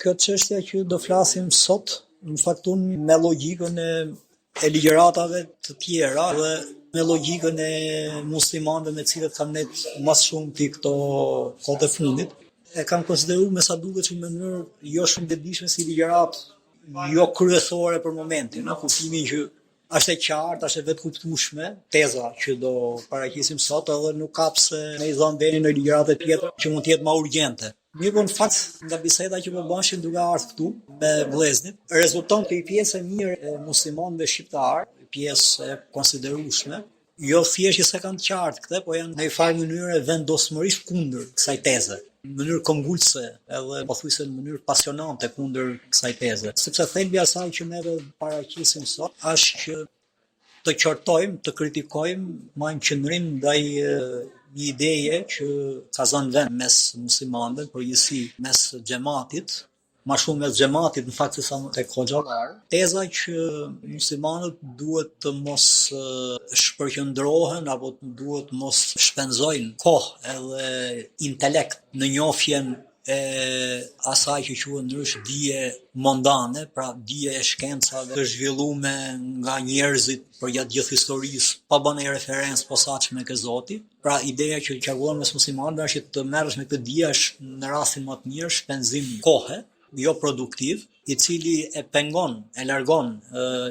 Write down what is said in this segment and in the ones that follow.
Kjo çështja që do flasim sot, në fakt unë me logjikën e ligjëratave të tjera dhe me logjikën e muslimanëve me cilët kam net më shumë ti këto kohët e fundit, e kam konsideruar me sa duket që në mënyrë jo shumë dobishme si ligjërat jo kryesore për momentin, në kuptimin që është e qartë, është e vetë kuptueshme teza që do paraqisim sot, edhe nuk ka pse ne i dhënë vendin në ligjërate tjetër që mund të jetë më urgjente. Mirë, në fakt, nga biseda që po bëshin duke ardhur këtu me vëllezërit, rezulton të i pjesë e mirë e muslimanëve shqiptar, pjesë e konsiderueshme, jo thjesht që se kanë të qartë këtë, po janë në një farë mënyrë vendosmërisht kundër kësaj teze, në mënyrë konvulse, edhe pothuajse në mënyrë pasionante kundër kësaj teze. Sepse thelbi i asaj që ne paraqisim sot është që të qortojmë, të kritikojmë më në qendrim ndaj një ideje që ka zënë vend mes muslimanëve, përgjithësi mes xhamatit, më shumë mes xhamatit në fakt se sa tek hoxhallar. Teza që muslimanët duhet të mos shpërqendrohen apo duhet të mos shpenzojnë kohë edhe intelekt në njohjen e asaj që quhet ndryshe dije mondane, pra dije e shkencave të zhvilluara nga njerëzit përgjatë gjithë historisë, pa bën një referencë posaçme ke Zoti. Pra ideja që qarkullon mes muslimanëve është të merresh me këtë dije është në rastin më të mirë shpenzim kohe, jo produktiv, i cili e pengon, e largon,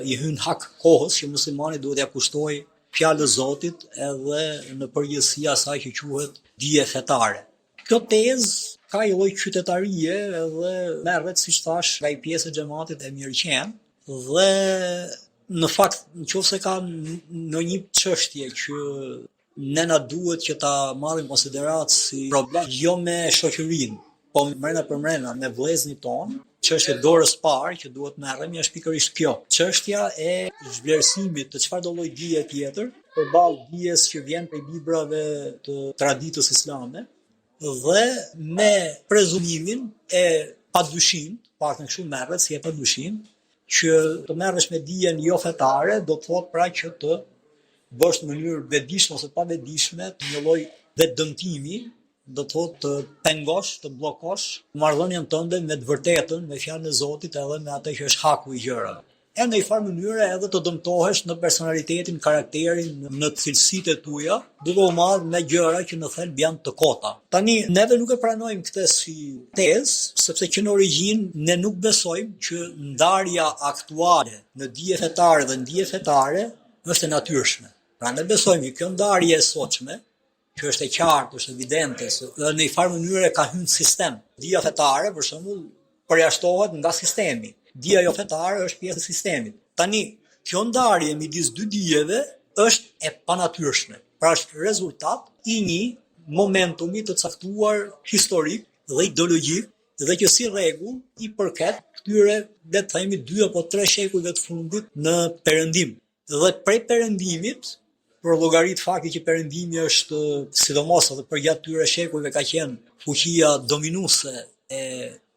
i hyn hak kohës që muslimani duhet ja kushtojë fjalës Zotit edhe në përgjithësi asaj që quhet dije fetare. Kjo tezë ka një lloj qytetarie edhe merret, siç thash, nga një pjesë e xhamatit e mirëqen dhe në fakt nëse ka në një çështje që ne na duhet që ta marrim konsiderat si problem jo me shoqërinë, po mrena për mrena me vëllezërin ton, çështja dorës parë që duhet merremi është pikërisht kjo. Çështja e zhvlerësimit të çfarëdo lloj dije tjetër përballë dijes që vjen prej librave të traditës islame dhe me prezumimin e padyshim, paktën kështu merret si e padyshim, që të merresh me dijen jo fetare do të thotë pra që të bësh në mënyrë vetëdijshme ose pa vetëdijshme një lloj vetëdëmtimi, do të thotë të pengosh, të bllokosh marrëdhënien tënde me të vërtetën, me fjalën e Zotit edhe me atë që është haku i gjërave. E në një farë mënyrë edhe të dëmtohesh në personalitetin, karakterin, në cilësitë e tuaja, duke u marrë me gjëra që në thelb janë të kota. Tani, neve nuk e pranojmë këtë si tezë, sepse që në origjinë ne nuk besojmë që ndarja aktuale në dije fetare dhe në dije fetare është e natyrshme. Pra ne besojmë që kjo ndarje e sotshme, që është e qartë, është evidente, dhe në një farë mënyrë ka hyrë në sistem. Dija fetare, për shembull, përjashtohet nga sistemi. Dija jo fetare është pjesë e sistemit. Tani, kjo ndarje midis dy dijeve është e panatyrshme. Pra është rezultat i një momentumi të caktuar historik dhe ideologjik dhe që si rregull i përket këtyre, le të themi, 2 apo 3 shekujve të fundit në perëndim. Dhe prej perëndimit, për llogarit fakti që perëndimi është sidomos edhe përgjatë këtyre shekujve ka qenë fuqia dominuese e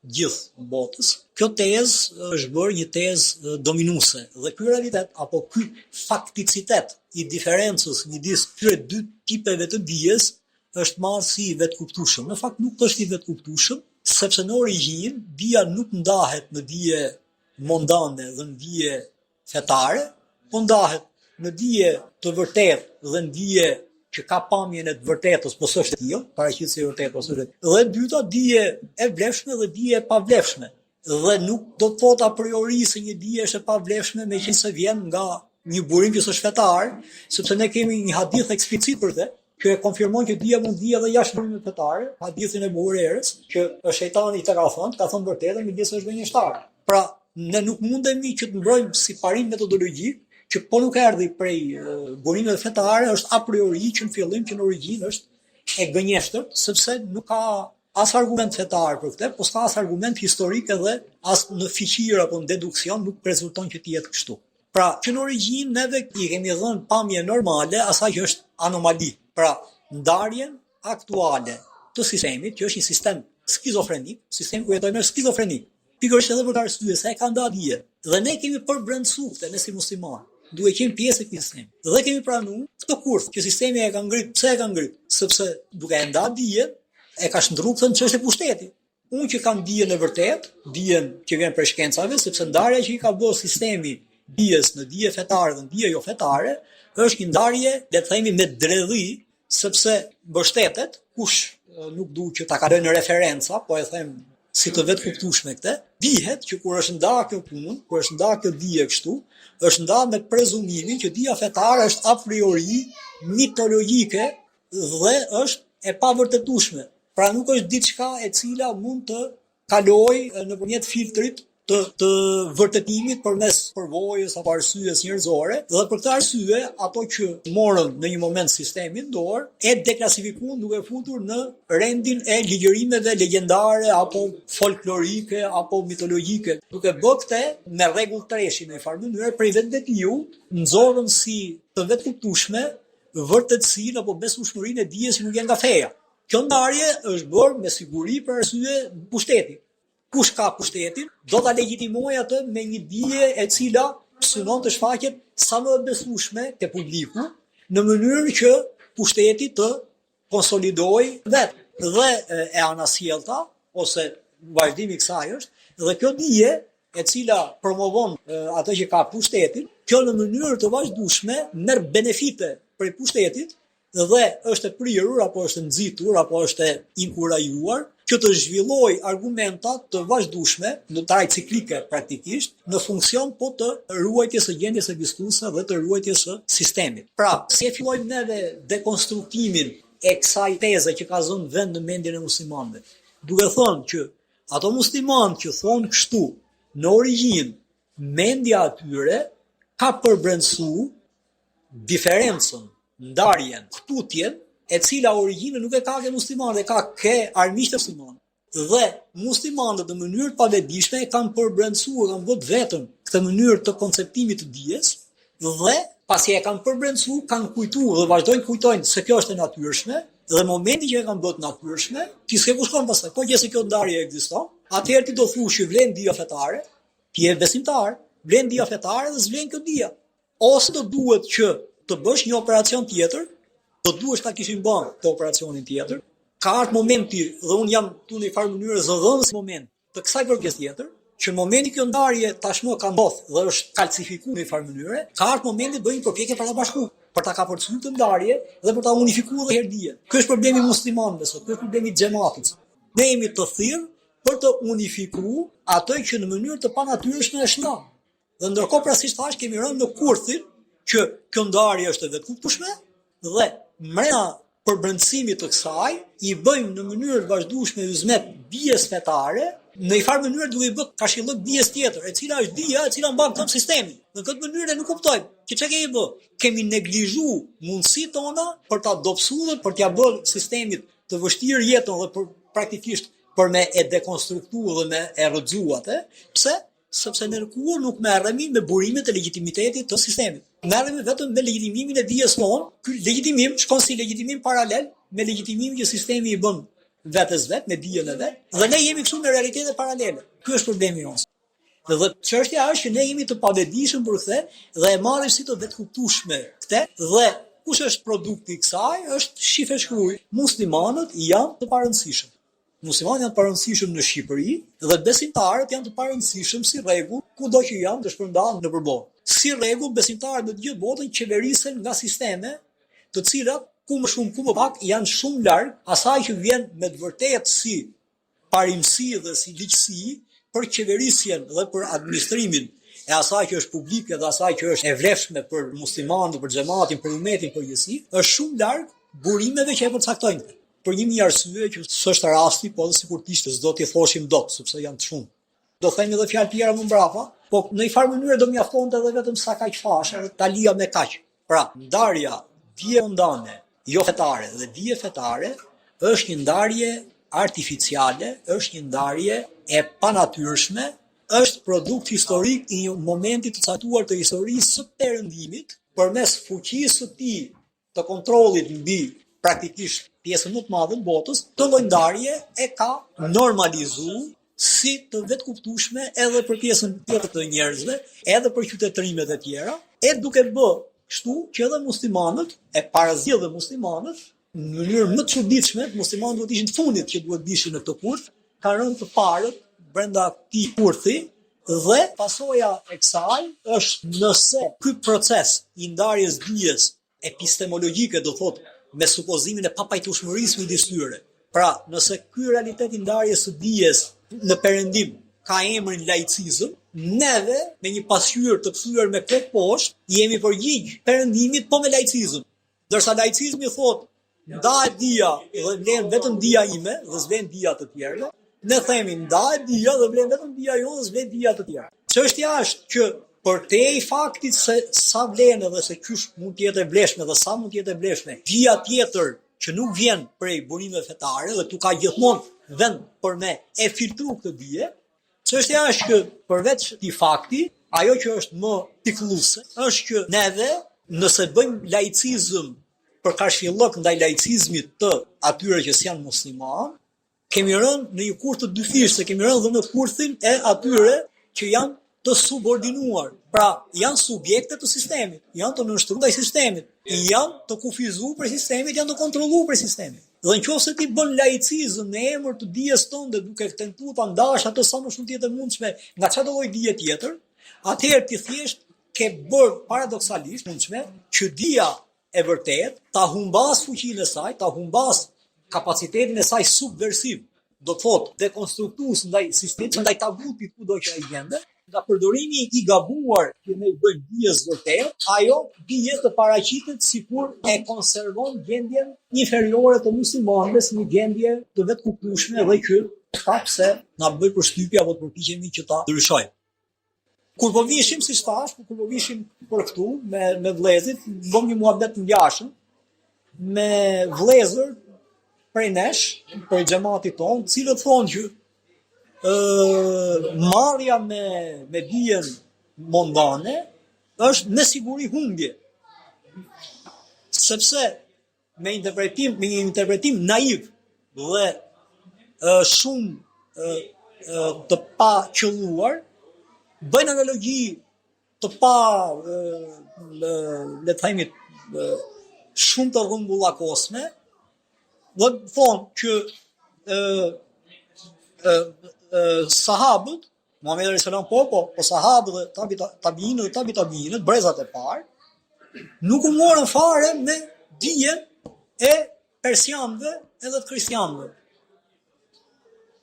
gjithë botës, kjo tezë është bërë një tezë dominuese dhe ky realitet apo ky fakticitet i diferencës midis këtyre 2 tipeve të dijes është marrë si i vetkuptueshëm. Në fakt nuk është i vetkuptueshëm, sepse në origjinë dija nuk ndahet në dije mondane dhe në dije fetare, po ndahet në dije të vërtetë dhe në dije që ka pamjen e të vërtetës, po s'është e tillë, paraqitje e vërtetë ose vetë. Dhe dyta dije e vlefshme dhe dije e pavlefshme. Dhe nuk do të thotë a priori se një dije është e pavlefshme meqense vjen nga një burim që është fetar, sepse ne kemi një hadith eksplicit për të, që e konfirmon që dija mund vijë edhe jashtë burimit fetar, hadithin e Buhurerës, që shejtani i ka thënë vërtetën midis është gënjeshtar. Pra, ne nuk mundemi që të mbrojmë si parim metodologjik që po nuk erdhi prej burimeve fetare, është a priori që në fillim që në origjinë është e gënjeshtër, sepse nuk ka as argument fetar për këtë, po s'ka as argument historik edhe as në fiqir apo në deduksion nuk rezulton që të jetë kështu. Pra, që në origjinë neve i kemi dhënë pamje normale asaj që është anomali. Pra, ndarjen aktuale të sistemit, që është një sistem skizofrenik, sistem ku jetojmë është skizofrenik. Pikërisht edhe për arsye se e ka ndarë dije. Dhe ne kemi përbrendsuar këtë ne si muslimanë. Duhet qenë pjesë e këtij sistemi. Dhe kemi pranuar këtë kurth që sistemi e ka ngrit. Pse e ka ngrit? Sepse duke e ndarë dije, e ka shndruar këtë në çështje pushteti. unë që kam dijen e vërtet, dijen që vjen prej shkencave, sepse ndarja që i ka bërë sistemi dijes në dije fetare dhe në dije jo fetare, është një ndarje, le të themi, me dredhi, sepse mbështetet, kush nuk du që ta kaloj në referenca, po e them si të vetë kuptueshme këtë, dihet që kur është ndarë kjo punë, kur është ndarë kjo dije kështu, është ndarë me prezumimin që dija fetare është a priori mitologjike dhe është e pavërtetueshme. Pra nuk është diçka e cila mund të kalojë nëpërmjet filtrit të vërtetimit përmes përvojës apo arsyes njerëzore, dhe për këtë arsye ato që morën në një moment sistemin dorë e deklasifikuan duke futur në rendin e ligjërimeve legjendare apo folklorike apo mitologjike. Duke bërë këtë me rregull treshi në një farë mënyrë prej vetvetiu nxorën si të vetkuptueshme vërtetësinë apo besueshmërinë e dijes që nuk janë nga feja. Kjo ndarje është bërë me siguri për arsye pushteti. Kush ka pushtetin, do ta legjitimojë atë me një dije e cila synon të shfaqet sa më e besueshme te publiku, në mënyrë që pushteti të konsolidojë vetë dhe e anasjellta ose vazhdimi i kësaj është dhe kjo dije e cila promovon atë që ka pushtetin, kjo në mënyrë të vazhdueshme merr benefite prej pushtetit dhe është e prirur apo është nxitur apo është e inkurajuar që të zhvilloj argumenta të vazhdueshme në traj ciklike praktikisht në funksion po të ruajtjes së gjendjes ekzistuese dhe të ruajtjes së sistemit. Pra, si e fillojmë neve dekonstruktimin e kësaj teze që ka zënë vend në mendjen e muslimanëve, duke thënë që ato muslimanë që thonë kështu në origjinë mendja atyre ka përbrendsuar diferencën, ndarjen, kputjen, e cila origjinën nuk e ka ke muslimanë, ka ke armiqtë muslimanë. Dhe muslimanët në mënyrë të pavetdijshme e kanë përbrendsuar, kanë bërë vetëm këtë mënyrë të konceptimit të dijes dhe pasi e kanë përbrendsuar, kanë kujtuar dhe vazhdojnë kujtojnë se kjo është e natyrshme dhe momenti që e kanë bërë të natyrshme, ti s'ke ku shkon pastaj. Po që se kjo ndarje ekziston, atëherë ti do thuash që vlen dija fetare, ti je besimtar, vlen dija fetare dhe s'vlen kjo dija. Ose do duhet që të bësh një operacion tjetër, do duhesh ta kishin bën të operacionin tjetër. Ka ardhur momenti dhe un jam këtu në një farë mënyrë zëdhënës moment të kësaj kërkesë tjetër, që në momentin kjo ndarje tashmë ka ndodhur dhe është kalcifikuar në një farë mënyrë, ka ardhur momenti bëjmë përpjekje për ta bashkuar, për ta kapërcyer të ndarje dhe për ta unifikuar edhe herë dijen. Ky është problemi i muslimanëve sot, ky është problemi i xhamatit. Ne jemi të thirrë për të unifikuar atë që në mënyrë të panatyrshme është ndarë. Dhe ndërkohë pra siç thash kemi rënë në kurthin që kjo ndarje është e vetkuptueshme dhe mrena përbrendësimit të kësaj i bëjmë në mënyrë të vazhdueshme hizmet dijes fetare, në një farë mënyrë duke i bërë kashillok dijes tjetër, e cila është dija e cila mban këtë sistemin. Në këtë mënyrë ne nuk kuptojmë që çka kemi bërë. Kemi neglizhuar mundësitë tona për ta dobësuar, për t'ia bërë sistemit të vështirë jetën dhe për praktikisht për me e dekonstruktuar dhe me e rrëxuar atë. Pse? Sepse në rëkuar nuk merremi me burimet e legitimitetit të sistemit. Merremi vetëm me legitimimin e dijes tonë. Ky legitimim shkon si legitimim paralel me legitimimin që sistemi i bën vetes vet me dijen e vet, dhe ne jemi këtu në realitete paralele. Ky është problemi jonë. Dhe çështja është që ne jemi të pavetdijshëm për këtë dhe e marrim si të vetkuptueshme këtë dhe kush është produkti i kësaj është shifë shkruaj. Muslimanët janë të parëndësishëm. Muslimanët janë të parëndësishëm në Shqipëri dhe besimtarët janë të parëndësishëm si rregull kudo që janë të shpërndarë nëpër botë. Si rregull besimtarët në të gjithë botën qeverisen nga sisteme të cilat ku më shumë ku më pak janë shumë larg asaj që vjen me të vërtetë si parimësi dhe si ligjësi për qeverisjen dhe për administrimin e asaj që është publike dhe asaj që është e vlefshme për muslimanët, për xhamatin, për umetin përgjithësi, është shumë larg burimeve që e përcaktojnë. Për një mijë arsye që s'është rasti, po edhe sikur t'ishte s'do t'i thoshim dot, sepse janë të shumë. Do themi edhe fjalë tjera më mbrapa, po në një farë mënyrë do mjaftonte edhe vetëm sa kaq fashë, edhe ta lija me kaq. Pra, ndarja dije mundane, jo fetare dhe dije fetare është një ndarje artificiale, është një ndarje e panatyrshme, është produkt historik i një momenti të caktuar të historisë së perëndimit, përmes fuqisë së tij të kontrollit mbi praktikisht pjesën më të madhe të botës, të lloj ndarje e ka normalizuar si të vetkuptueshme edhe për pjesën tjetër të njerëzve, edhe për qytetërimet e tjera, e duke bë kështu që edhe muslimanët e parazjellë muslimanët në mënyrë më të çuditshme, muslimanët duhet ishin të fundit që duhet bishin në këtë kurth, kanë rënë të parët brenda këtij kurthi dhe pasoja e kësaj është nëse ky proces i ndarjes dijes epistemologjike, do thotë me supozimin e papajtueshmërisë midis tyre. Pra, nëse ky realitet i ndarjes së dijes në perëndim ka emrin laicizëm, neve me një pasqyrë të kthyer me këtë poshtë jemi përgjigj perëndimit po me laicizëm. Ndërsa laicizmi thotë ndahet dia dhe vlen vetëm dia ime dhe s'vlen dia të tjerëve, ne themi ndahet dia dhe vlen vetëm dia jonë dhe s'vlen dia të tjerë. Çështja është që përtej faktit se sa vlen edhe se kysh mund të jetë e vlefshme dhe sa mund të jetë e vlefshme, dia tjetër që nuk vjen prej burimeve fetare dhe tu ka gjithmonë vend për me e filtru këtë dije, çështja është që përveç këtij fakti, ajo që është më pikëlluese është që neve nëse bëjmë laicizëm për karshfillok ndaj laicizmit të atyre që s'janë musliman, kemi rënë në një kurth të dyfishtë, kemi rënë dhe në kurthin e atyre që janë të subordinuar. Pra, janë subjekte të sistemit, janë të nënshtruar ndaj sistemit, janë të kufizuar për sistemit, janë të kontrolluar për sistemit. Dhe nëse ti bën laicizëm në emër të dijes tënde duke tentuar ta ndash atë sa më shumë të jetë mundshme nga çdo lloj dije tjetër, atëherë ti thjesht ke bërë paradoksalisht mundshme që dija e vërtet ta humbas fuqinë e saj, ta humbas kapacitetin e saj subversiv, do të thotë dekonstruktues ndaj sistemit, ndaj tabutit kudo që ai gjende, nga përdorimi i gabuar që ne i bëjmë dijes vërtet, ajo dije të paraqitet sikur e konservon gjendjen inferiore të muslimanëve si një gjendje të vetkuptueshme dhe që ka pse na bëj përshtypje apo të përpiqemi që ta ndryshojmë. Kur po vishim si thash, kur po vishim për këtu me vëllezërit, bëm një muhabet të ngjashëm me vëllezër prej nesh, prej xhamatit ton, të cilët thonë që marrja me dijen mondane është me siguri humbje. Sepse me një interpretim naiv dhe shumë të pa qëlluar, bëjnë analogji të pa le të themi shumë të rrumbullakosme, dhe thonë që sahabët, Muhamedi alayhis salam po sahabët dhe tabiinët, brezat e parë, nuk u morën fare me dijen e persianëve edhe të kristianëve.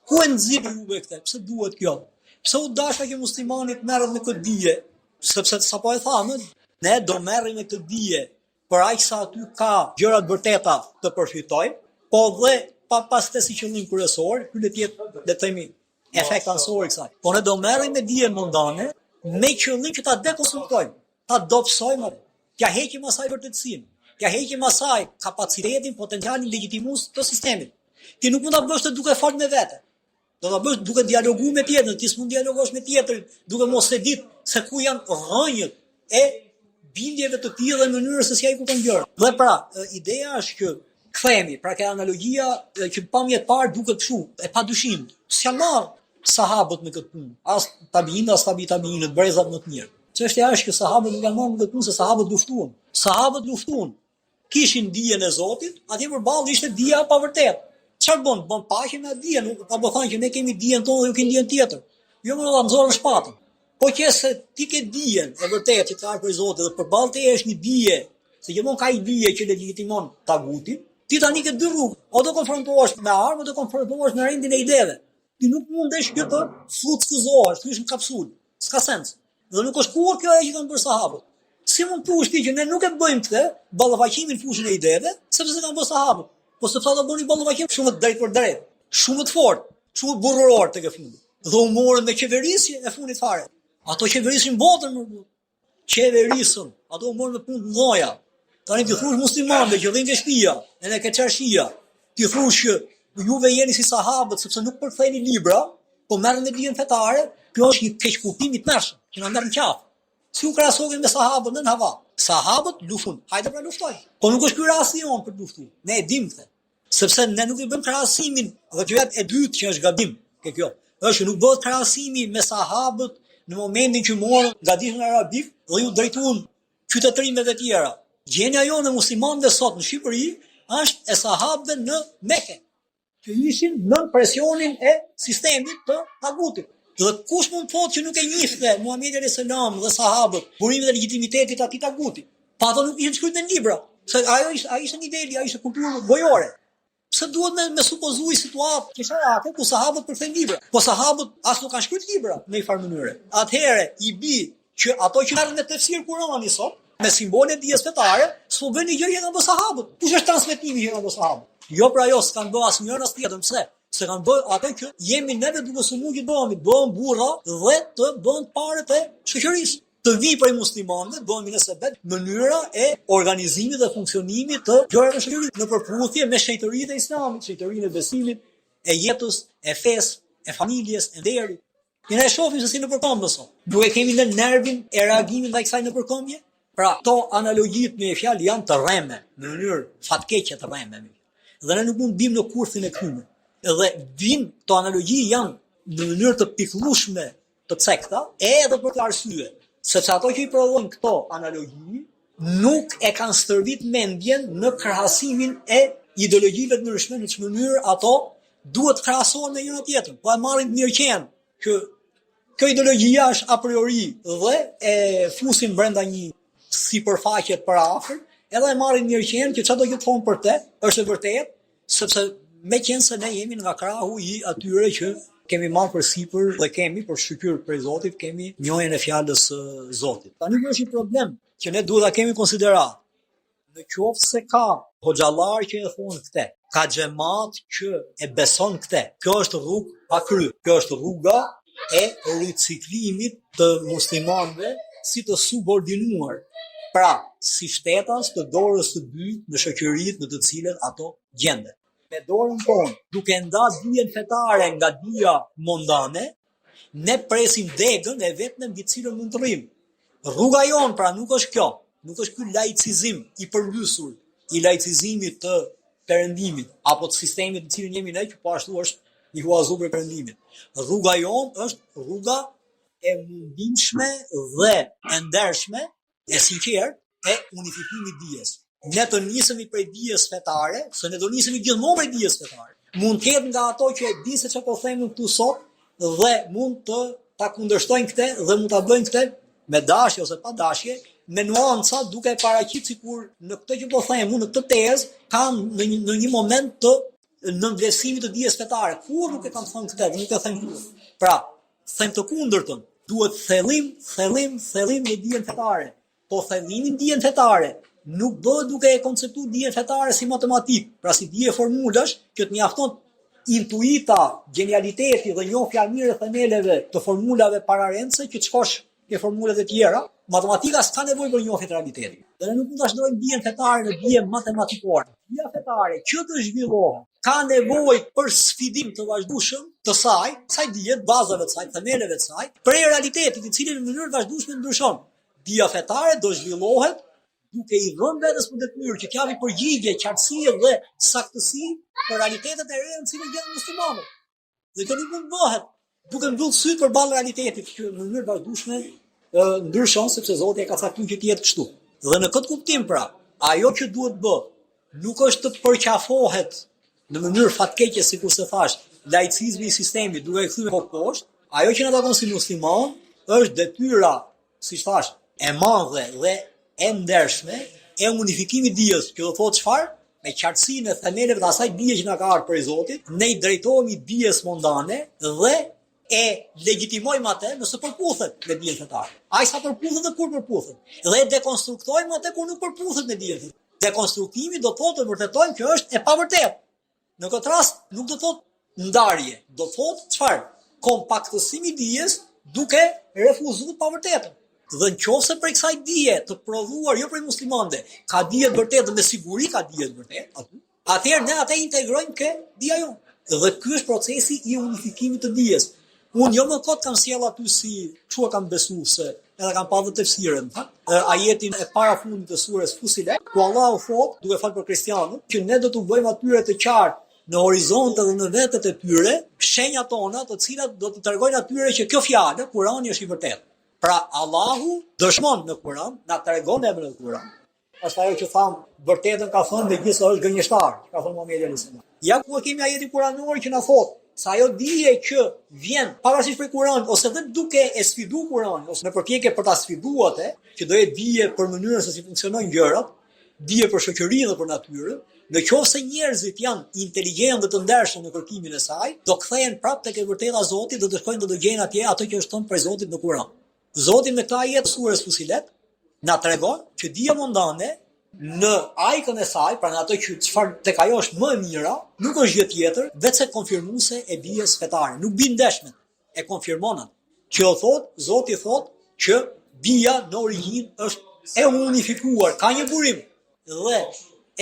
Ku e nxirri juve këtë? Pse duhet kjo? Pse u dasha që muslimanit merret me këtë dije? Sepse sapo e thamë, ne do merrem me këtë dije për aq sa aty ka gjëra të vërteta të përfitojmë, po dhe pa pas të si qëllim kryesor, ky le të jetë, le të themi, efekt ansor i kësaj. Po ne do merrem me dijen mondane me qëllim që ta dekonstruktojmë, ta dobësojmë, t'ja heqim asaj vërtetësinë, t'ja heqim asaj kapacitetin, potencialin legjitimus të sistemit. Ti nuk mund ta bësh të duke fol me vete. Do ta bësh duke dialoguar me tjetrin, ti s'mund dialogosh me tjetrin duke mos e ditë se ku janë rrënjët e bindjeve të tij dhe mënyrës se si ai kupton gjërat. Dhe pra, ideja është që kthehemi, pra ka analogjia që pamjet parë duket kështu, e padyshim. S'janë marrë sahabët me këtë punë, as tabiinët, as tabiinët, brezat më të mirë. Çështja është që sahabët nuk kanë marrë me këtë punë se sahabët luftuan. Sahabët luftuan. Kishin dijen e Zotit, atje përballë ishte dija pa vërtet. Çfarë bën? Bën paqe me dijen, apo thonë që ne kemi dijen tonë dhe ju keni dijen tjetër. Jo më valla nxorën shpatën. Po qëse ti ke dijen e vërtetë që ka për Zotin dhe përballë te është një dije, se gjithmonë ka një dije që legjitimon tagutin, ti tani ke dy rrugë, o do konfrontohesh me armë, o do konfrontohesh me rendin e ideve. Ti nuk mundesh që të flutuzohesh, ti je në kapsulë. S'ka sens. Dhe nuk është kur kjo që kanë bërë sahabët. Si mund të thuash ti që ne nuk e bëjmë këtë, ballavaqimin fushën e ideve, sepse kanë bërë sahabët. Po sepse ata bënin ballavaqim shumë të drejtë për drejtë, shumë të fortë, shumë burroror tek e fundit. Dhe u morën me qeverisje e fundit fare. Ato qeverisin botën më burr. Qeverisën, ato u morën me punë të mëdha. Tani ti thuash muslimanëve që vjen ke shtëpia, edhe ke çarshia, ti thuash që juve jeni si sahabët sepse nuk përktheni libra, po merrni me dijen fetare, kjo është një keq kuptim i tmerrshëm, që na merr në qafë. Si u krahasohen me sahabët në hava? Sahabët luftuan, hajde pra luftojmë. Po nuk është ky rasti jon për të luftuar. Ne e dimë këtë. Sepse ne nuk i bëjmë krahasimin, dhe gjëja e dytë që është gabim, kjo, është nuk bëhet krahasimi me sahabët në momentin që morën gadishën arabik dhe ju drejtuan qytetërimeve të tjera. Gjendja jonë e muslimanëve sot në Shqipëri është e sahabëve në Mekë. që ishin në presionin e sistemit të tagutit. Dhe kush mund thotë që nuk e njihte Muhamedi alayhis salam dhe sahabët burimin e legitimitetit atij taguti? Pa ato nuk ishin shkruar në libra. Se ai ishte niveli, ai ishte kulturë gojore. Pse duhet me supozui situatë kisharake ku sahabët përkthejnë libra? Po sahabët as nuk kanë shkruar libra në një farë mënyre. Atëherë i bi që ato që kanë me tefsir Kur'ani sot, me simbole dijes fetare, s'po bënë gjë që kanë bërë sahabët. Kush është transmetimi që kanë bërë sahabët? Jo pra jo, s'kan bërë asnjërin as tjetër, pse? Se kanë bërë ato që jemi neve duke sunu që bëhen burra dhe të bëhen parët e shoqërisë. Të vi prej muslimanëve, bëhen në sebet mënyra e organizimit dhe funksionimit të gjërave të shoqërisë në përputhje me shenjtërinë e Islamit, shenjtërinë e besimit, e jetës, e fesë, e familjes, e nderit. Ne shohim se si në përkombë sot. Duke kemi në nervin e reagimit ndaj kësaj në përkombje. Pra, to analogjit me fjalë janë të rreme, në mënyrë fatkeqe të rreme. Dhe ne nuk mund bim në kurthin e këtyre. Dhe to analogji janë në mënyrë të pikëllueshme të cekta, edhe për të arsye, sepse ato që i provojnë këto analogji nuk e kanë stërvit mendjen në krahasimin e ideologjive të ndryshme në çfarë mënyrë ato duhet krahasohen me njëra tjetrën. Po e marrin mirëqen që kjo ideologjia është a priori dhe e fusin brenda një sipërfaqe të afër, edhe e marrin mirëqen që çdo gjë thonë për te është e vërtetë, sepse meqense ne jemi nga krahu i atyre që kemi marrë për sipër dhe kemi për shkyrë prej Zotit, kemi njohjen e fjalës së Zotit. Tani është një problem që ne duhet ta kemi konsiderat. Në qoftë se ka hoxhallar që e thonë këtë, ka xhamat që e beson këtë. Kjo është rrugë pa kry. Kjo është rruga e riciklimit të muslimanëve si të subordinuar. Pra, si shtetas të dorës së dytë në shoqëritë në të cilën ato gjenden. Me dorën tonë, duke ndarë dijen fetare nga dija mondane, ne presim degën e vetëm mbi cilën mund të rrim. Rruga jonë pra nuk është kjo, nuk është ky laicizim i përmbysur, i laicizimit të perëndimit apo të sistemit në cilin jemi ne, që po ashtu është i huazuar për perëndimin. Rruga jonë është rruga e mundimshme dhe e ndershme, e sinqertë e unifikimit dijes. Ne të nisemi prej dijes fetare, se ne do nisemi gjithmonë prej dijes fetare. Mund të ketë nga ato që e dinë se çfarë po themi këtu sot dhe mund të ta kundërshtojnë këtë dhe mund ta bëjnë këtë me dashje ose pa dashje, me nuanca duke paraqitur sikur në këtë që po them unë në këtë tezë kanë në një moment të nënvlerësimit të dijes fetare. Kur nuk e kanë thënë këtë, nuk e them kur. Pra, them të kundërtën, duhet thellim në dijen fetare. Po thellimi në dijen fetare nuk bëhet duke e konceptuar dijen fetare si matematik, pra si dije formulash që të mjafton intuita, genialiteti dhe njohja e mirë e themeleve të formulave pararendse që të shkosh ke formulat e tjera. Matematika s'ka nevojë për njohje të realitetit. Dhe ne nuk mund ta shdojmë dijen fetare në dije matematikore. Dija fetare që të zhvillohet ka nevojë për sfidim të vazhdueshëm të saj dije, bazave të saj, themeleve të saj, për realitetin i cili në mënyrë vazhdueshme ndryshon. Dija fetare do zhvillohet duke i dhënë vetes për detyrë që t'japi përgjigje, qartësi dhe saktësi për realitetet e reja në cilën gjenden muslimanët. Dhe kjo nuk mund bëhet duke mbyllur syt përballë realitetit që në mënyrë vazhdueshme ndryshon, sepse Zoti e ka caktuar që të jetë kështu. Dhe në këtë kuptim pra, ajo që duhet bë nuk është të përqafohet në mënyrë fatkeqe, sikur se thash, laicizmi i sistemit duke e kthyer kokë poshtë. Ajo që na takon si musliman është detyra, siç thash, e madhe dhe e ndershme e unifikimit dijes, që do thotë çfarë? Me qartësinë e themeleve të asaj dije që na ka ardhur prej Zotit, ne i drejtohemi dijes mondane dhe e legitimojmë atë nëse përputhet me dijen fetare. Ai sa përputhet dhe kur përputhet. Dhe e dekonstruktojmë atë kur nuk përputhet me dijen fetare. Dekonstruktimi do thotë të vërtetojmë që është e pavërtetë. Në këtë rast nuk do thotë ndarje, do thotë çfarë? Kompaktësimi i dijes duke refuzuar pavërtetën. Dhe në qofse për kësaj dije të prodhuar jo prej muslimanëve, ka dije të vërtetë dhe me siguri ka dije të vërtetë aty, atëherë ne atë integrojmë ke dija jonë. Dhe ky është procesi i unifikimit të dijes. Unë jo më kot kam sjell aty si çua kam besuar se edhe kam pa vetë tefsirin, ajetin e parafundit të surës Fusilet, ku Allahu thotë, duke fal për kristianët, që ne do t'u bëjmë atyre të qartë në horizonte dhe në vetët e tyre shenjat tona, të cilat do të tregojnë atyre që kjo fjalë, Kurani, është i vërtetë. Pra Allahu dëshmon në Kur'an, na tregon edhe në Kur'an, Është ajo që tham, vërtetën ka thënë dhe gjithë është gënjeshtar, ka thënë Muhamedi alayhis salam. Ja ku kemi ajeti kuranor që na thotë se ajo dije që vjen pavarësisht prej Kuranit ose vetëm duke e sfidu Kuranin ose në përpjekje për ta sfiduar atë, që do jetë dije për mënyrën se si funksionojnë gjërat, dije për shoqërinë dhe për natyrën. Në qoftë se njerëzit janë inteligjentë dhe të ndershëm në kërkimin e saj, do kthehen prapë tek e vërteta e Zotit dhe do shkojnë të gjejnë atje atë që është thënë për Zotin në Kur'an. Zoti me këtë ajet surës Fusilet na tregon që dija mundane në ajkën e saj, pra në ato që çfarë tek ajo është më e mira, nuk është gjë tjetër veçse konfirmuese e dijes fetare. Nuk bin ndeshme, e konfirmon atë. Që o thot, Zoti thot që dija në origjinë është e unifikuar, ka një burim dhe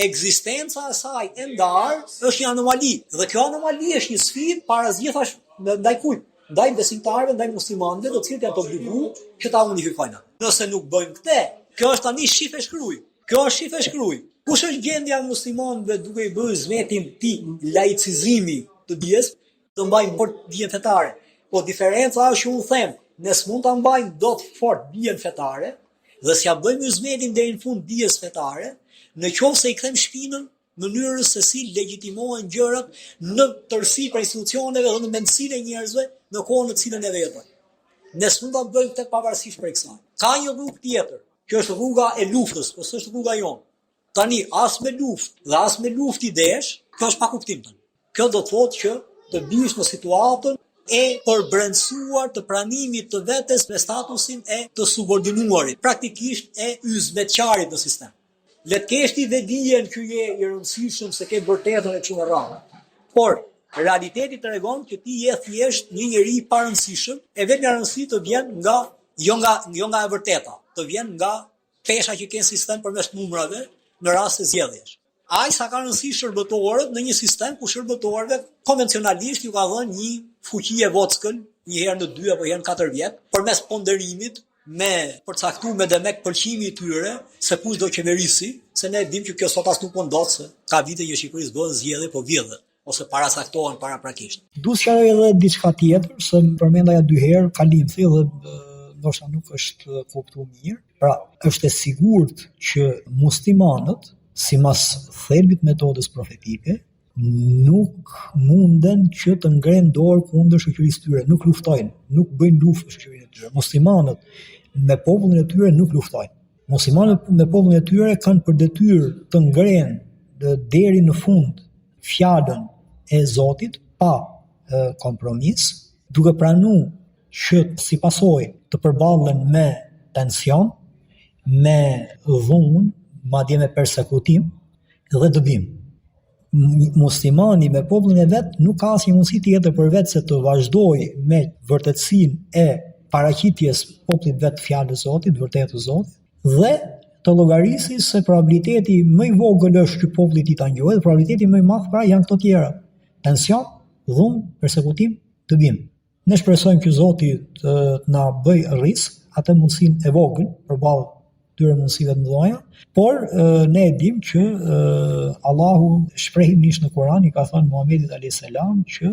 ekzistenca e saj e ndarë është një anomali dhe kjo anomali është një sfidë para zgjedhësh ndaj kujt? Ndaj besimtarëve, ndaj muslimanëve, të cilët janë të obliguar që ta unifikojnë. Nëse nuk bëjmë këtë, kjo është tani shifë e shkruaj. Kjo është shifë e shkruaj. Kush është gjendja e muslimanëve duke i bërë zmetin ti laicizimi të dijes, të mbajnë fort dijen fetare. Po diferenca është që unë them, ne s'mund ta mbajmë dot fort dijen fetare dhe s'ja bëjmë zmetin deri në fund dijes fetare, në qoftë se i kthem shpinën mënyrës se si legjitimohen gjërat në tërësi për institucioneve dhe në mendësinë e njerëzve në kohën në cilën e jetojnë. Ne s'mund ta bëjmë këtë pavarësisht prej kësaj. Ka një rrugë tjetër, që është rruga e luftës, ose është rruga jonë. Tani as me luftë dhe as me luftë idesh, kjo është pa kuptim tani. Kjo do të thotë që të bish në situatën e përbrendësuar të pranimit të vetes me statusin e të subordinuarit, praktikisht e yzmetqarit në sistem. Le të kesh ti dhe dijen që je i rëndësishëm se ke vërtetën e çunë rrallë. Por realiteti tregon që ti je thjesht një njeri i parëndësishëm, e vetmja rëndësi të vjen nga jo nga e vërteta, të vjen nga pesha që ke në sistem përmes numrave në rast të zgjedhjesh. Ai sa ka rëndësi shërbëtorët në një sistem ku shërbëtorëve konvencionalisht ju ka dhënë një fuqi e vockël, një herë në 2 apo herë në 4 vjet, përmes ponderimit me përcaktuar me demek pëlqimi i tyre se kush do qeverisi, se ne dimë që kjo sot as nuk po ndodh se ka vite që Shqipërisë bëhen zgjedhje po vjedhë ose paracaktohen paraprakisht. Duhet sqaroj edhe diçka tjetër, se përmenda ja 2 herë Kalimthi dhe ndoshta nuk është kuptuar mirë. Pra, është e sigurt që muslimanët, sipas thelbit metodës profetike, nuk munden që të ngrenë dorë kundër shoqërisë tyre, nuk luftojnë, nuk bëjnë luftë me shoqërinë e tyre. Muslimanët me popullin e tyre nuk luftojnë. Muslimanët me popullin e tyre kanë për detyrë të ngrenë deri në fund fjalën e Zotit pa kompromis, duke pranuar që si pasojë të përballen me tension, me dhunë, madje me persekutim dhe dëbim. Muslimani me popullin e vet nuk ka asnjë mundësi tjetër përveç se të vazhdojë me vërtetësinë e paraqitjes popullit vet fjalës së Zotit, vërtetë të Zotit, dhe të llogarisë se probabiliteti më i vogël është që populli i ta njohë, dhe probabiliteti më i madh pra janë këto tjera: tension, dhunë, persekutim, dëbim. Ne shpresojmë që Zoti të na bëj rrisk atë mundësinë e vogël përballë këtyre mundësive të mëdha, por ne e dimë që Allahu shprehimisht në Kur'an i ka thënë Muhamedit alayhis salam që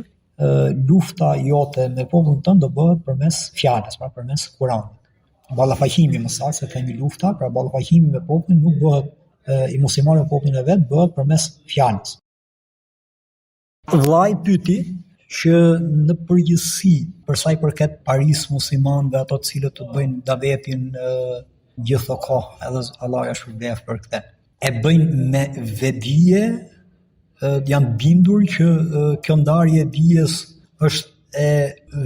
lufta jote me popullin tënd do bëhet përmes fjalës, pra përmes Kur'anit. Ballafaqimi më saktë se themi lufta, pra ballafaqimi me popullin nuk bëhet i muslimanëve me popullin e vet, bëhet përmes fjalës. Vllai pyeti që në përgjithësi, për sa i përket parisë muslimanëve, ato të cilët të bëjnë davetin gjithë kohë, edhe Allah ja shpërblet për këtë. E bëjnë me vedije, janë bindur që kjo ndarje e dijes është e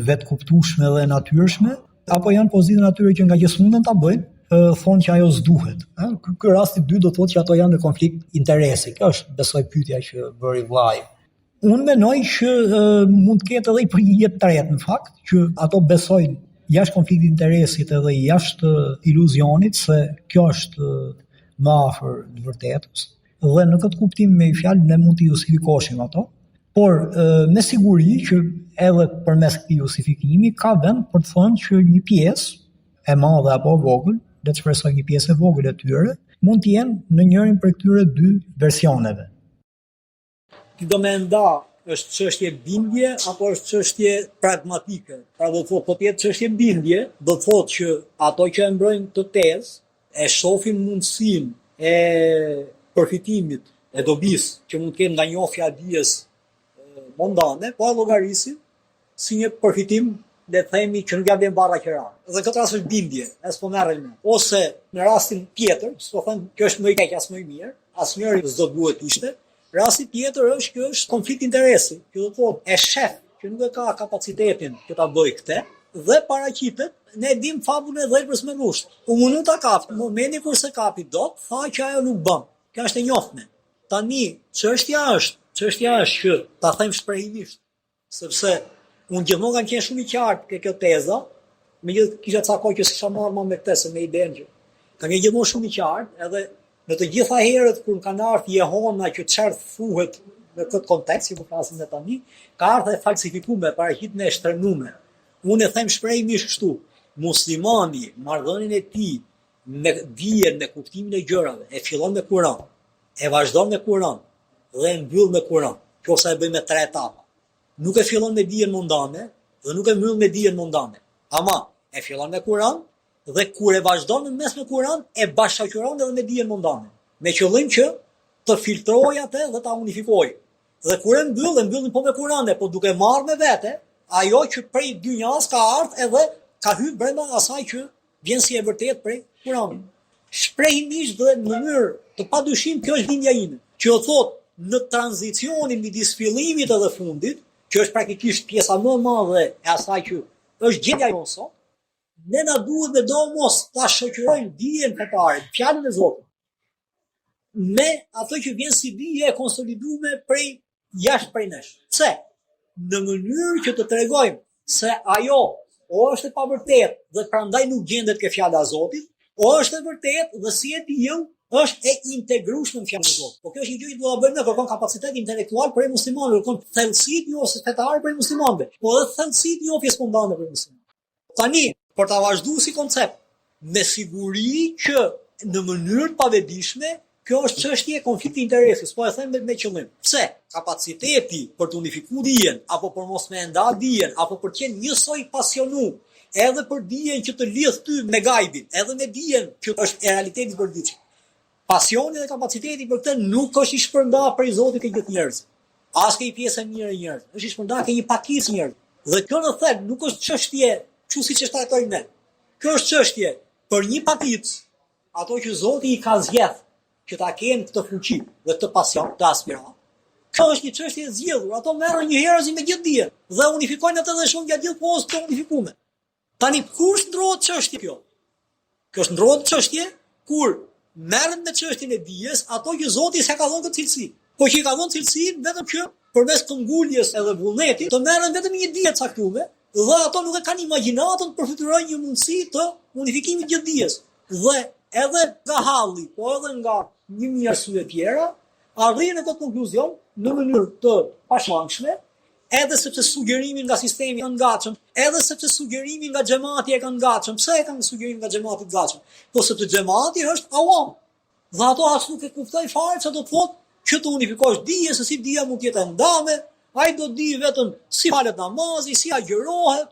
vetkuptueshme dhe natyrshme, apo janë pozitë natyre që nga që s'mundën ta bëjnë, thonë që ajo s'duhet. Ky rasti i dytë do thotë që ato janë në konflikt interesi. Kjo është besoj pyetja që bëri vllai. Unë mendoj që mund të ketë edhe i përgjigje të tretë në fakt, që ato besojnë jashtë konfliktit interesit edhe jashtë iluzionit se kjo është më afër të vërtetës. Dhe në këtë kuptim me fjalë ne mund të justifikoshim ato, por me siguri që edhe përmes këtij justifikimi ka vend për të thënë që një pjesë e madhe apo e vogël, le të shpresoj një pjesë e vogël e tyre, mund të jenë në njërin prej këtyre 2 versioneve. Ti do me nda është çështje bindje apo është çështje pragmatike? Pra do të thotë, po të jetë çështje bindje, do të thotë që ato që e mbrojnë të tezë e shohin mundësinë e përfitimit, e dobisë që mund të ketë nga njohja e dijes mondane, po e llogarisin si një përfitim, le të themi, që nuk ja vlen barra qira. Dhe këtë rast është bindje, as po merren me. Ose në rastin tjetër, s'po thënë kjo është më i keq as më i mirë, asnjëri s'do duhet ishte. Rasti tjetër është që është konflikt interesi, që do të thotë e shef që nuk e ka kapacitetin që ta bëjë këtë dhe paraqitet, ne dim fabulën e dhërbës me rusht. U mundu ta kap, në momentin kur se kapi dot, tha që ajo nuk bën. Kjo është e njohme. Tani çështja është që ta them shprehimisht, sepse unë gjithmonë kam qenë shumë i qartë ke kjo teza, megjithëse kisha ca kohë që s'kisha marrë më me këtë se me idenë që kam qenë gjithmonë shumë i qartë, edhe në të gjitha herët kur kanë ardhur Jehona që çert thuhet në këtë kontekst, që po flasim ne tani, ka ardhur e falsifikuar, paraqitme e shtrenuar. Unë e them shprehimisht kështu, muslimani, marrëdhënien e tij me dijen, me kuptimin e gjërave, e fillon me Kur'an, e vazhdon me Kur'an dhe e mbyll me Kur'an, qofsa e bëj me 3 etapa. Nuk e fillon me dijen mundane dhe nuk e mbyll me dijen mundane. Ama e fillon me Kur'an dhe kur e vazhdon në mes me Kur'an e bashkëqyron edhe me dijen mundane, me qëllim që të filtrojë atë dhe ta unifikojë. Dhe kur e mbyllin po me Kur'ane, po duke marrë me vete ajo që prej dynjas ka ardhur edhe ka hyrë brenda asaj që vjen si e vërtet prej Kur'anit. Shprehimisht dhe në mënyrë të padyshim kjo është bindja ime, që o thot në tranzicionin midis fillimit edhe fundit, që është praktikisht pjesa më e madhe e asaj që është gjendja jonë sot, ne na duhet me do mos ta shoqërojmë dijen fetare, fjalën e Zotit, me ato që vjen si dije e konsoliduar prej jashtë prej nesh. Pse? Në mënyrë që të tregojmë se ajo o është e pavërtet dhe prandaj nuk gjendet ke fjala e Zotit, o është e vërtet dhe si e tillë është e integrueshme në fjalën e Zotit. Po kjo është një gjë që duhet ta bëjmë, kërkon kapacitet intelektual për muslimanëve, kërkon thellësitë njohjes fetare për muslimanëve, po edhe thellësitë njohjes spontane për muslimanët. Tani, për ta vazhduar si koncept, me siguri që në mënyrë të pavetdijshme, kjo është çështje e konfliktit interesit, po e them me qëllim. Pse? Kapaciteti për të unifikuar dijen, apo për mos me nda dijen, apo për të qenë njësoj pasionuar, edhe për dijen që të lidh ty me gajbin, edhe me dijen që është e realitetit përditshëm. Pasioni dhe kapaciteti për këtë nuk është i shpërndarë prej Zotit ke gjithë njerëz. As ke një pjesë e mirë e njerëz, është i shpërndarë ke një pakicë njerëz. Dhe kjo në thelb nuk është çështje kështu siç e trajtojmë ne. Kjo është çështje për një pakicë, ato që Zoti i ka zgjedhur që ta kenë këtë fuqi dhe këtë pasion, të aspirat. Kjo është një çështje e zgjedhur, ato merren një herëzi me gjithë dijen dhe unifikojnë atë dhe shumë gjatë gjithë kohës të unifikuar. Tani kur ndrohet çështja kjo? Kjo ndrohet çështje kur merren me çështjen e dijes ato që Zoti s'e ka dhënë këtë cilësi. Po që i ka dhënë cilësinë vetëm që përmes të nguljes edhe vullnetit të merren vetëm një dije të caktuar dhe ato nuk e kanë imagjinatën për fytyrojnë një mundësi të unifikimit gjithë dijes. Dhe edhe nga halli, po edhe nga një mijë arsye tjera, arrin në këtë konkluzion në mënyrë të pashmangshme, edhe sepse sugjerimi nga sistemi është ngatshëm, edhe sepse sugjerimi nga xhamati e kanë ngatshëm. Pse e kanë sugjerim nga xhamati të ngatshëm? Po sepse xhamati është awam. Dhe ato as nuk e kuptojnë fare çfarë do të thotë që të unifikosh dije, se si dija mund të jetë ndame, ai do di vetëm si falet namazi, si agjërohet,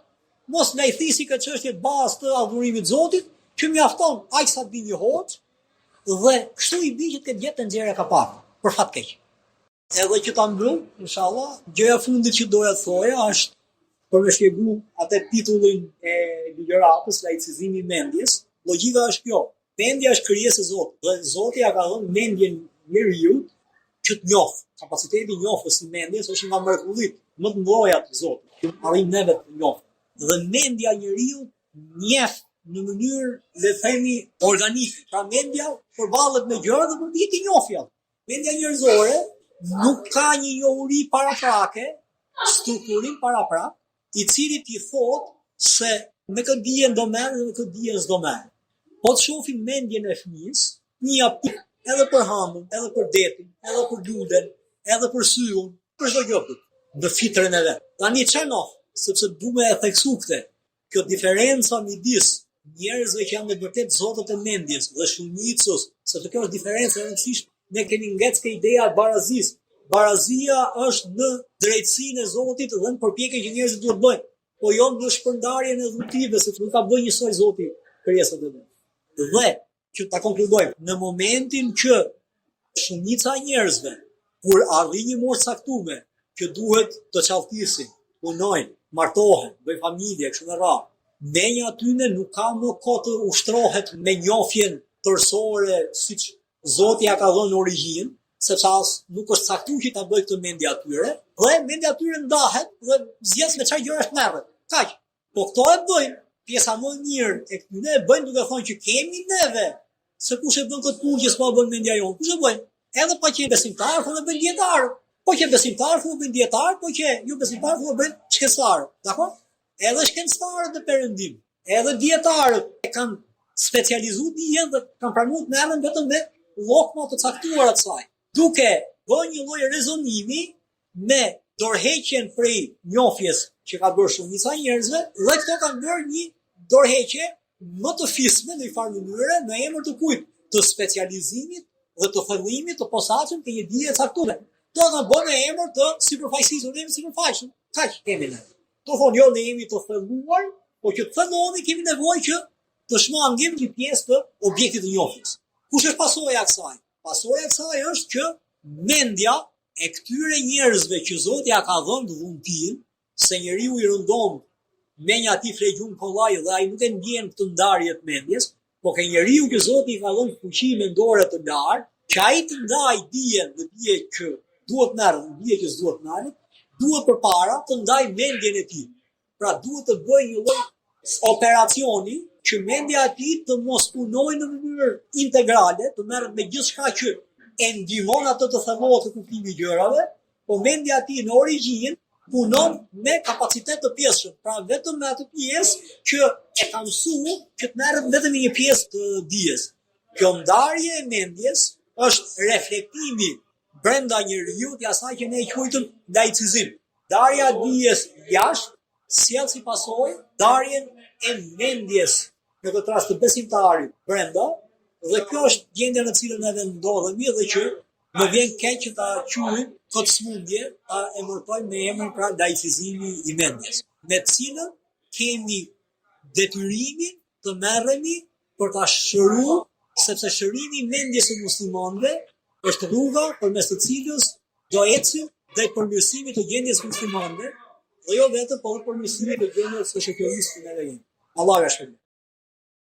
mos lajthisi këtë çështje të bazë të adhurimit Zotit, që mjafton aq sa di një hoxh, dhe kështu i bie që të jetë të nxjerrë ka parë, për fat keq. Edhe që ta mbyll, inshallah, gjëja fundit që doja të thoja është për të shpjeguar atë titullin e ligjëratës, laicizimi i mendjes. Logjika është kjo: mendja është krijesë e Zotit, dhe Zoti ja ka dhënë mendjen njeriu që të njohë. Kapaciteti i njohjes së mendjes është nga mrekullitë më të mëdha të Zotit, që arrin neve të njohë. Dhe mendja e njeriu njeh në mënyrë, le të themi, organike. Pra mendja përballet me gjëra dhe mund të jetë i njohja. Mendja njerëzore nuk ka një njohuri paraprake, strukturim paraprak, i cili t'i thotë se me këtë dijen do merr dhe me këtë dijen s'do merr. Po të shohim mendjen e fëmijës, një apik edhe për hambën, edhe për detin, edhe për luden, edhe për syun, për çdo gjë. Në fitrën e vet. Tani çfarë noh, sepse duhet e theksu këtë. Kjo diferenca midis njerëzve që janë me vërtet zotët e mendjes dhe shumicës, sepse kjo është diferencë e rëndësishme. Ne kemi ngecë ideja e barazisë. Barazia është në drejtsinë e Zotit dhe në përpjekjen që njerëzit duhet bëjnë, po jo në shpërndarjen e dhuntive, sepse nuk ka bëj njësoj Zoti krijesat e vet. Dhe që ta konkludojmë, në momentin që shumica e njerëzve kur arrin një moshë caktuar që duhet të çalltisin, punojnë, martohen, bëjnë familje, kështu me radhë, menja atyne nuk ka më kohë të ushtrohet me njohjen tërësore siç Zoti ja ka dhënë origjinë, sepse nuk është caktuar që ta bëjë këtë mendja atyre, dhe mendja atyre ndahet dhe zgjedh me çfarë gjëra merret. Kaq. Po këto e bëjnë, pjesa më e mirë e këtyre e bëjnë duke thonë që kemi neve, se kush e bën këtë punë që s'po bën mendja jonë. Kush e bën? Edhe pa që besimtar, po e bën dietar. Po që besimtar, po e bën dietar, po që jo besimtar, po e bën shkencëtar. Dakor? Edhe shkencëtarët e perëndim, edhe dietarët e kanë specializuar dijen dhe kanë pranuar të merren vetëm me llokma të caktuara të saj. Duke bërë një lloj rezonimi me dorëheqjen prej njohjes që ka bërë shumica e njerëzve, dhe këto kanë bërë një dorëheqje më të fisme në një farë mënyre në emër të kujt? Të specializimit dhe të thellimit të posaçëm të një dije caktuar. Do ta bënë në emër të sipërfaqësisë, ne jemi sipërfaqëshëm. Kaq kemi ne. Do thonë jo ne jemi të thelluar, por që të thellohemi kemi nevojë që të shmangim një pjesë të objektit të njohjes. Kush është pasoja e kësaj? Pasoja e kësaj është që mendja e këtyre njerëzve që Zoti ja ka dhënë dhuntin, se njeriu i rëndom me një ati fregjun kollaj dhe ai nuk e ndjen këtë ndarje të mendjes, po ke njeriu që Zoti i ka dhënë fuqi mendore të lartë, që ai të ndaj dijen dhe dije që duhet merret, dije që s'duhet merret, duhet përpara të ndaj mendjen e tij. Pra duhet të bëjë një lloj operacioni që mendja e tij të mos punojë në mënyrë integrale, të merret me gjithçka që e ndihmon atë të thellohet të kuptimi i gjërave, po mendja e tij në origjinë punon me kapacitet të pjesshëm, pra vetëm me atë pjesë që e ka mësuar që të merret vetëm një pjesë të dijes. Kjo ndarje e mendjes është reflektimi brenda njeriu të asaj që ne e quajmë laicizim. Ndarja e dijes jashtë sjell si pasojë ndarjen e mendjes në këtë rast të besimtarit brenda, dhe kjo është gjendja në cilën ne ndodhemi dhe që më vjen keq që ta quajmë këtë smundje, ta emërtojmë me emrin pra laicizimi i mendjes, me të cilën kemi detyrimin të merremi për ta shëruar, sepse shërimi i mendjes së muslimanëve është rruga përmes të cilës do ecim drejt përmirësimit të gjendjes së muslimanëve, dhe jo vetëm por përmirësimit të gjendjes së shoqërisë ku ne jemi. Allahu e shpëton.